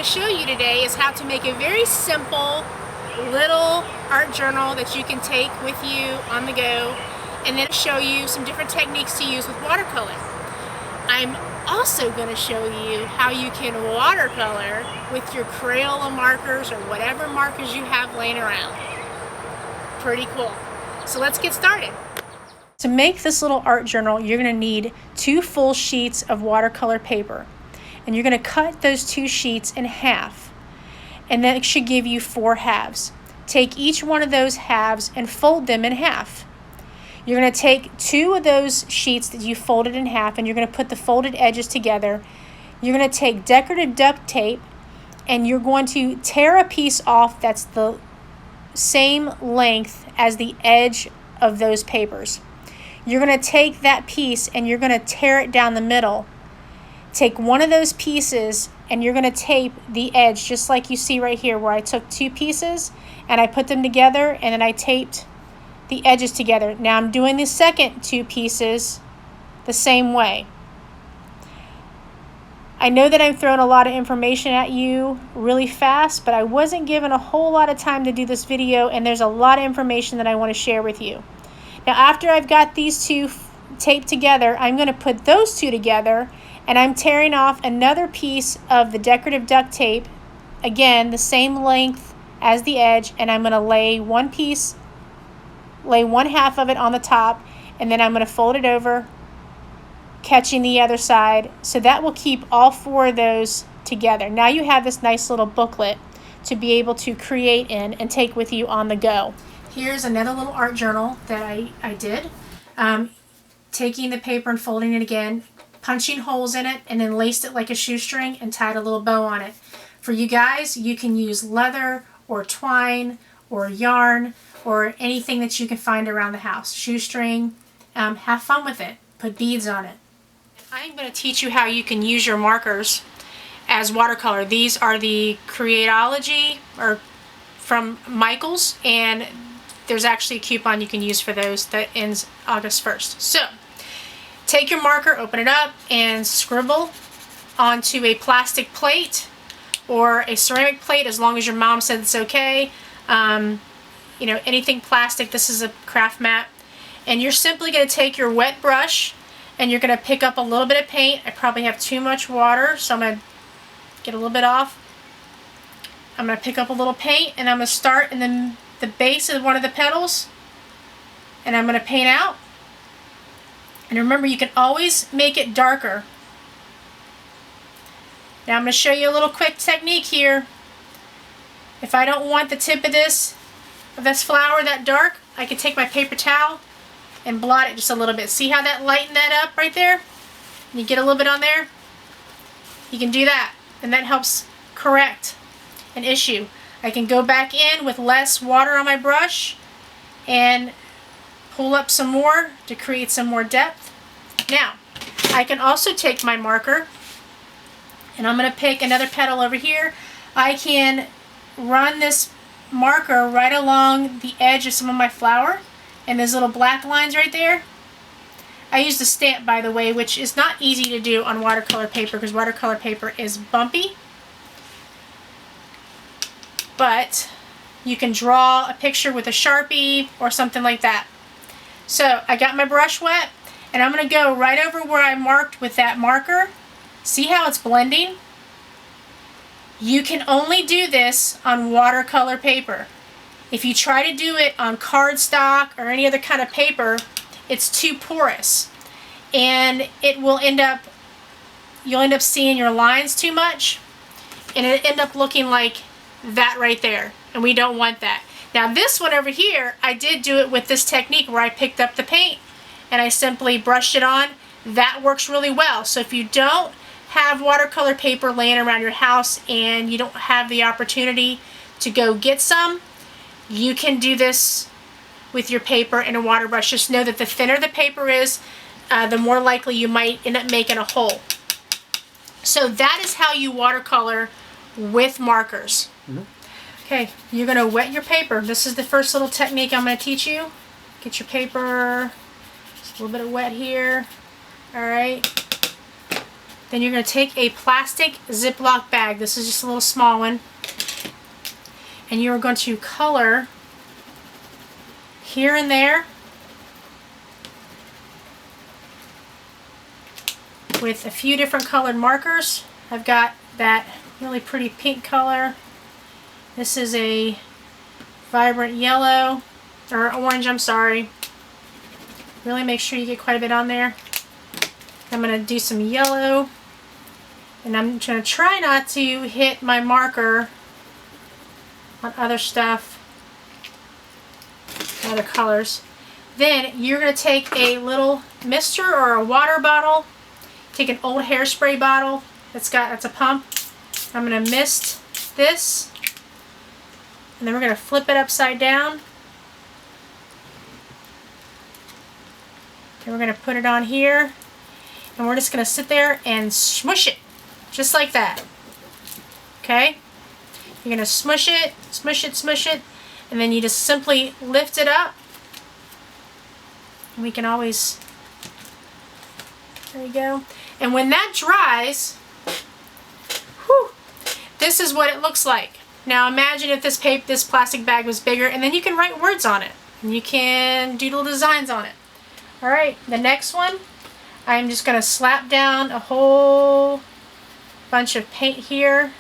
to show you today is how to make a very simple little art journal that you can take with you on the go, and then show you some different techniques to use with watercolor. I'm also going to show you how you can watercolor with your Crayola markers or whatever markers you have laying around. Pretty cool. So let's get started. To make this little art journal, you're going to need 2 full sheets of watercolor paper. And you're going to cut those 2 sheets in half. And that should give you 4 halves. Take each one of those halves and fold them in half. You're going to take 2 of those sheets that you folded in half, and you're going to put the folded edges together. You're going to take decorative duct tape, and you're going to tear a piece off that's the same length as the edge of those papers. You're going to take that piece and you're going to tear it down the middle. Take one of those pieces and you're going to tape the edge, just like you see right here, where I took 2 pieces and I put them together and then I taped the edges together. Now I'm doing the second 2 pieces the same way. I know that I'm throwing a lot of information at you really fast, but I wasn't given a whole lot of time to do this video, and there's a lot of information that I want to share with you. Now after I've got these 2 taped together, I'm going to put those 2 together, and I'm tearing off another piece of the decorative duct tape, again the same length as the edge, and I'm going to lay one half of it on the top, and then I'm going to fold it over, catching the other side, so that will keep all 4 of those together. Now you have this nice little booklet to be able to create in and take with you on the go. Here's another little art journal that I did. Taking the paper and folding it again, punching holes in it, and then laced it like a shoestring and tied a little bow on it. For you guys, you can use leather or twine or yarn or anything that you can find around the house. Shoestring. Have fun with it. Put beads on it. I'm going to teach you how you can use your markers as watercolor. These are the Creatology or from Michaels, and there's actually a coupon you can use for those that ends August 1st. So take your marker, open it up, and scribble onto a plastic plate or a ceramic plate, as long as your mom said it's okay. You know, anything plastic. This is a craft mat. And you're simply going to take your wet brush and you're going to pick up a little bit of paint. I probably have too much water, so I'm going to get a little bit off. I'm going to pick up a little paint, and I'm going to start in the base of one of the petals, and I'm going to paint out. And remember, you can always make it darker. Now I'm going to show you a little quick technique here. If I don't want the tip of this flower that dark, I can take my paper towel and blot it just a little bit. See how that lightened that up right there? And you get a little bit on there? You can do that, and that helps correct an issue. I can go back in with less water on my brush and pull up some more to create some more depth. Now, I can also take my marker, and I'm going to pick another petal over here. I can run this marker right along the edge of some of my flower, and there's little black lines right there. I used a stamp, by the way, which is not easy to do on watercolor paper because watercolor paper is bumpy. But you can draw a picture with a Sharpie or something like that. So I got my brush wet, and I'm going to go right over where I marked with that marker. See how it's blending? You can only do this on watercolor paper. If you try to do it on cardstock or any other kind of paper, it's too porous, and you'll end up seeing your lines too much, and it'll end up looking like that right there, and we don't want that. Now this one over here, I did do it with this technique where I picked up the paint and I simply brushed it on. That works really well. So if you don't have watercolor paper laying around your house and you don't have the opportunity to go get some, you can do this with your paper and a water brush. Just know that the thinner the paper is, the more likely you might end up making a hole. So that is how you watercolor with markers. Okay, you're going to wet your paper. This is the first little technique I'm going to teach you. Get your paper, just a little bit of wet here. All right. Then you're going to take a plastic Ziploc bag. This is just a little small one. And you're going to color here and there with a few different colored markers. I've got that really pretty pink color. This is a vibrant yellow, or orange, I'm sorry. Really make sure you get quite a bit on there. I'm going to do some yellow, and I'm going to try not to hit my marker on other stuff, other colors. Then you're going to take a little mister or a water bottle, take an old hairspray bottle that's a pump. I'm going to mist this, and then we're going to flip it upside down. And we're going to put it on here, and we're just going to sit there and smush it, just like that. Okay? You're going to smush it, smush it, smush it, and then you just simply lift it up. And we can always, there you go. And when that dries, whew, this is what it looks like. Now imagine if this plastic bag was bigger, and then you can write words on it, and you can doodle designs on it. Alright, the next one, I'm just going to slap down a whole bunch of paint here.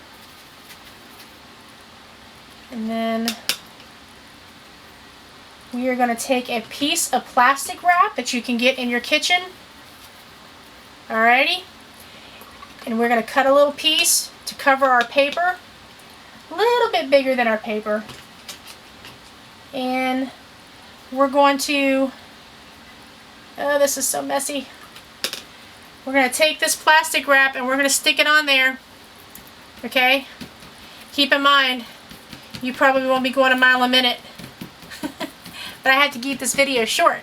And then we are going to take a piece of plastic wrap that you can get in your kitchen. Alrighty. And we're going to cut a little piece to cover our paper. A little bit bigger than our paper. And we're going to, oh, this is so messy. We're going to take this plastic wrap and we're going to stick it on there. Okay? Keep in mind, you probably won't be going a mile a minute. But I had to keep this video short.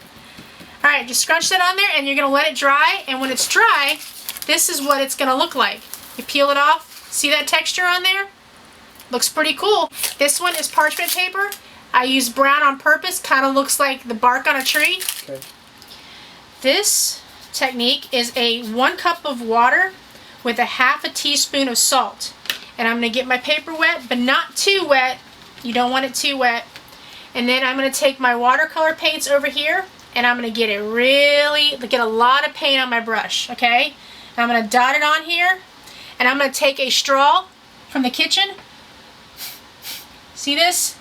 Alright, just scrunch that on there and you're going to let it dry. And when it's dry, this is what it's going to look like. You peel it off. See that texture on there? Looks pretty cool. This one is parchment paper. I use brown on purpose. Kind of looks like the bark on a tree. Okay. This technique is a 1 cup of water with a 1/2 teaspoon of salt. And I'm going to get my paper wet, but not too wet. You don't want it too wet. And then I'm going to take my watercolor paints over here, and I'm going to get a lot of paint on my brush, okay? And I'm going to dot it on here, and I'm going to take a straw from the kitchen. See this?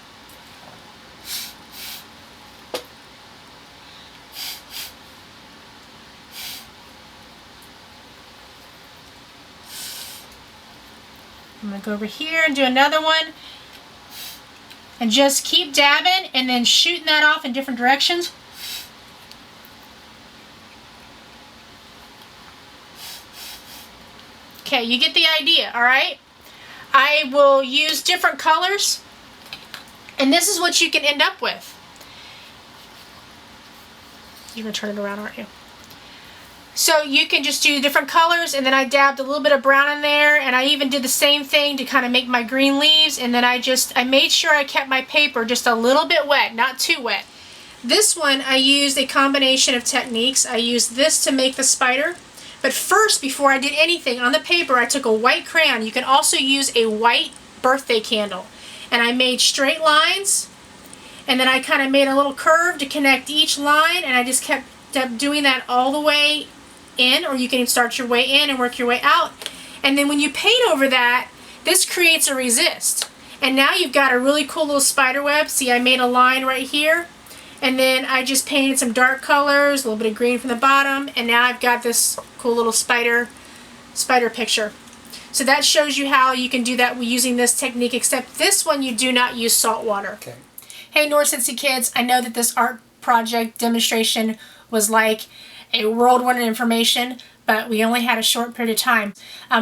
I'm going to go over here and do another one. And just keep dabbing and then shooting that off in different directions. Okay, you get the idea, alright? I will use different colors. And this is what you can end up with. You're going to turn it around, aren't you? So you can just do different colors, and then I dabbed a little bit of brown in there, and I even did the same thing to kind of make my green leaves, and then I made sure I kept my paper just a little bit wet, not too wet. This one I used a combination of techniques. I used this to make the spider, but first, before I did anything on the paper, I took a white crayon. You can also use a white birthday candle, and I made straight lines, and then I kind of made a little curve to connect each line, and I just kept doing that all the way in, or you can start your way in and work your way out. And then when you paint over that, this creates a resist. And now you've got a really cool little spider web. See, I made a line right here, and then I just painted some dark colors, a little bit of green from the bottom, and now I've got this cool little spider picture. So that shows you how you can do that using this technique, except this one you do not use salt water. Okay. Hey North Cincy kids, I know that this art project demonstration was like a whirlwind of information, but we only had a short period of time.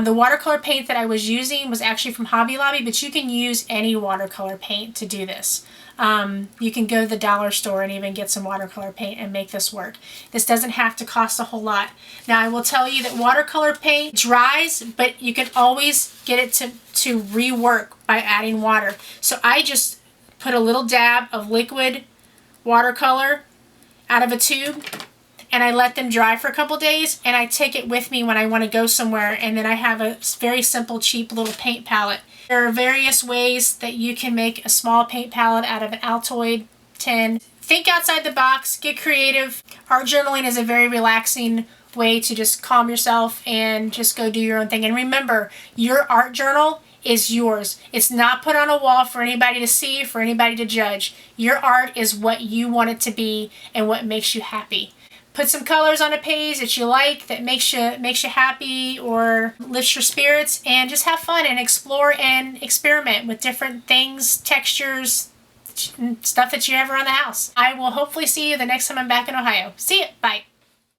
The watercolor paint that I was using was actually from Hobby Lobby, but you can use any watercolor paint to do this. You can go to the dollar store and even get some watercolor paint and make this work. This doesn't have to cost a whole lot. Now I will tell you that watercolor paint dries, but you can always get it to rework by adding water. So I just put a little dab of liquid watercolor out of a tube, and I let them dry for a couple days, and I take it with me when I want to go somewhere, and then I have a very simple, cheap little paint palette. There are various ways that you can make a small paint palette out of an Altoid tin. Think outside the box, get creative. Art journaling is a very relaxing way to just calm yourself and just go do your own thing. And remember, your art journal is yours. It's not put on a wall for anybody to see, for anybody to judge. Your art is what you want it to be and what makes you happy. Put some colors on a page that you like, that makes you happy or lifts your spirits, and just have fun and explore and experiment with different things, textures, stuff that you have around the house. I will hopefully see you the next time I'm back in Ohio. See ya. Bye.